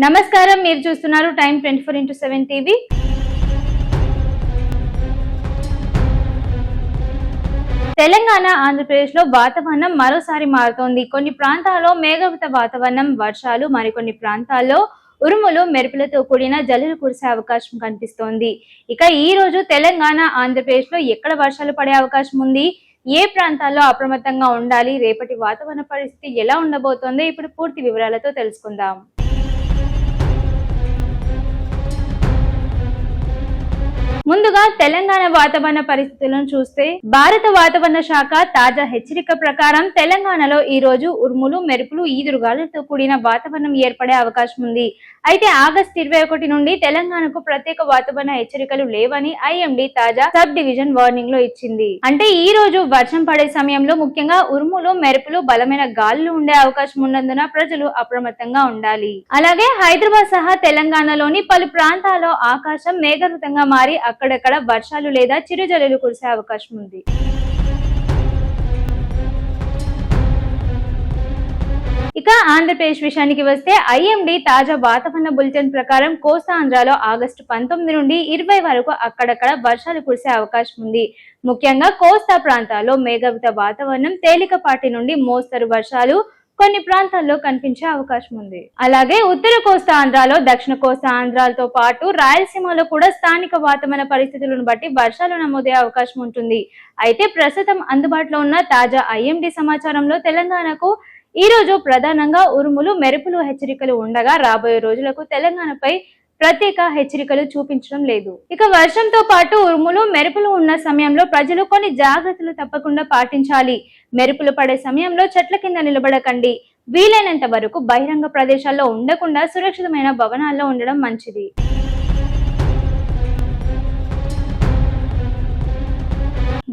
నమస్కారం, మీరు చూస్తున్నారు time 24x7 TV. Telangana, Andhra Pradesh లో వాతావరణం మరోసారి మారుతోంది. కొన్ని ప్రాంతాల్లో మేఘావృత వాతావరణం, వర్షాలు, మరికొన్ని ప్రాంతాల్లో ఉరుములు, మెరుపులతో కూడిన జల్లులు కురిసే అవకాశం కనిపిస్తోంది. ఇక ఈ రోజు తెలంగాణ, ఆంధ్రప్రదేశ్ లో ఎక్కడ వర్షాలు పడే అవకాశం ఉంది, ఏ ప్రాంతాల్లో అప్రమత్తంగా ఉండాలి, రేపటి వాతావరణ పరిస్థితి ఎలా ఉండబోతోందో ఇప్పుడు పూర్తి వివరాలతో తెలుసుకుందాం. ముందుగా తెలంగాణ వాతావరణ పరిస్థితులను చూస్తే, భారత వాతావరణ శాఖ తాజా హెచ్చరిక ప్రకారం తెలంగాణలో ఈ రోజు ఉరుములు, మెరుపులు, ఈదురుగాలులతో కూడిన వాతావరణం ఏర్పడే అవకాశం ఉంది. అయితే ఆగస్టు 21 నుండి తెలంగాణకు ప్రత్యేక వాతావరణ హెచ్చరికలు లేవని ఐఎండీ తాజా సబ్ డివిజన్ వార్నింగ్ లో ఇచ్చింది. అంటే ఈ రోజు వర్షం పడే సమయంలో ముఖ్యంగా ఉరుములు, మెరుపులు, బలమైన గాలులు ఉండే అవకాశం ఉన్నందున ప్రజలు అప్రమత్తంగా ఉండాలి. అలాగే హైదరాబాద్ సహా తెలంగాణలోని పలు ప్రాంతాల్లో ఆకాశం మేఘావృతంగా మారి అక్కడక్కడ వర్షాలు లేదా చిరుజల్లులు కురిసే అవకాశం ఉంది. ఇక ఆంధ్రప్రదేశ్ విషయానికి వస్తే, ఐఎండీ తాజా వాతావరణ బులెటిన్ ప్రకారం కోస్తాంధ్రలో ఆగస్టు 19 నుండి 20 వరకు అక్కడక్కడ వర్షాలు కురిసే అవకాశం ఉంది. ముఖ్యంగా కోస్తా ప్రాంతాల్లో మేఘావృత వాతావరణం, తేలికపాటి నుండి మోస్తరు వర్షాలు కొన్ని ప్రాంతాల్లో కనిపించే అవకాశం ఉంది. అలాగే ఉత్తర కోస్తా ఆంధ్రాలో, దక్షిణ కోస్తా ఆంధ్రాలతో పాటు రాయలసీమలో కూడా స్థానిక వాతావరణ పరిస్థితులను బట్టి వర్షాలు నమోదే అవకాశం ఉంటుంది. అయితే ప్రస్తుతం అందుబాటులో ఉన్న తాజా ఐఎండీ సమాచారంలో తెలంగాణకు ఈ రోజు ప్రధానంగా ఉరుములు, మెరుపులు హెచ్చరికలు ఉండగా, రాబోయే రోజులకు తెలంగాణపై ప్రత్యేక హెచ్చరికలు చూపించడం లేదు. ఇక వర్షంతో పాటు ఉరుములు, మెరుపులు ఉన్న సమయంలో ప్రజలు కొన్ని జాగ్రత్తలు తప్పకుండా పాటించాలి. మెరుపులు పడే సమయంలో చెట్ల కింద నిలబడకండి. వీలైనంత వరకు బహిరంగ ప్రదేశాల్లో ఉండకుండా సురక్షితమైన భవనాల్లో ఉండడం మంచిది.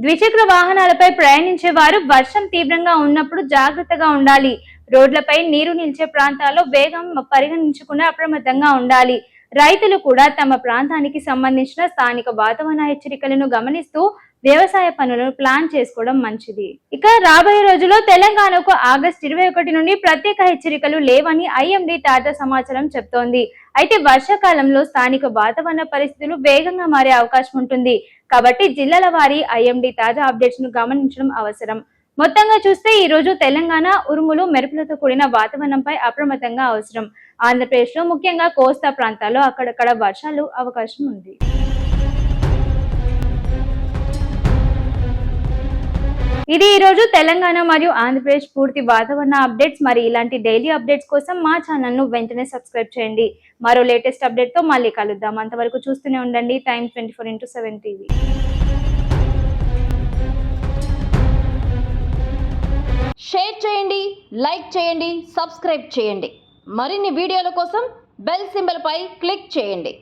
ద్విచక్ర వాహనాలపై ప్రయాణించే వారు వర్షం తీవ్రంగా ఉన్నప్పుడు జాగ్రత్తగా ఉండాలి. రోడ్లపై నీరు నిలిచే ప్రాంతాల్లో వేగం పరిగణించకుండా అప్రమత్తంగా ఉండాలి. రైతులు కూడా తమ ప్రాంతానికి సంబంధించిన స్థానిక వాతావరణ హెచ్చరికలను గమనిస్తూ వ్యవసాయ పనులను ప్లాన్ చేసుకోవడం మంచిది. ఇక రాబోయే రోజుల్లో తెలంగాణకు ఆగస్టు 21 నుండి ప్రత్యేక హెచ్చరికలు లేవని ఐఎండీ తాజా సమాచారం చెప్తోంది. అయితే వర్షాకాలంలో స్థానిక వాతావరణ పరిస్థితులు వేగంగా మారే అవకాశం ఉంటుంది. కాబట్టి జిల్లాల వారీ ఐఎండీ తాజా అప్డేట్స్ ను గమనించడం అవసరం. మొత్తంగా చూస్తే ఈ రోజు తెలంగాణ ఉరుములు, మెరుపులతో కూడిన వాతావరణంపై అప్రమత్తంగా అవసరం. ఆంధ్రప్రదేశ్ లో ముఖ్యంగా కోస్తా ప్రాంతాల్లో అక్కడక్కడ వర్షాలు అవకాశం ఉంది. ఇది ఈ రోజు తెలంగాణ మరియు ఆంధ్రప్రదేశ్ పూర్తి వాతావరణ అప్డేట్స్. మరి ఇలాంటి డైలీ అప్డేట్స్ కోసం మా ఛానల్ ను వెంటనే సబ్స్క్రైబ్ చేయండి. మరో లేటెస్ట్ అప్డేట్ తో మళ్ళీ కలుద్దాం. అంతవరకు చూస్తూనే ఉండండి టైమ్ 24x7 టీవీ. షేర్ చేయండి, లైక్ చేయండి, సబ్స్క్రైబ్ చేయండి. మరిన్ని వీడియోల కోసం బెల్ సింబల్ పై క్లిక్ చేయండి.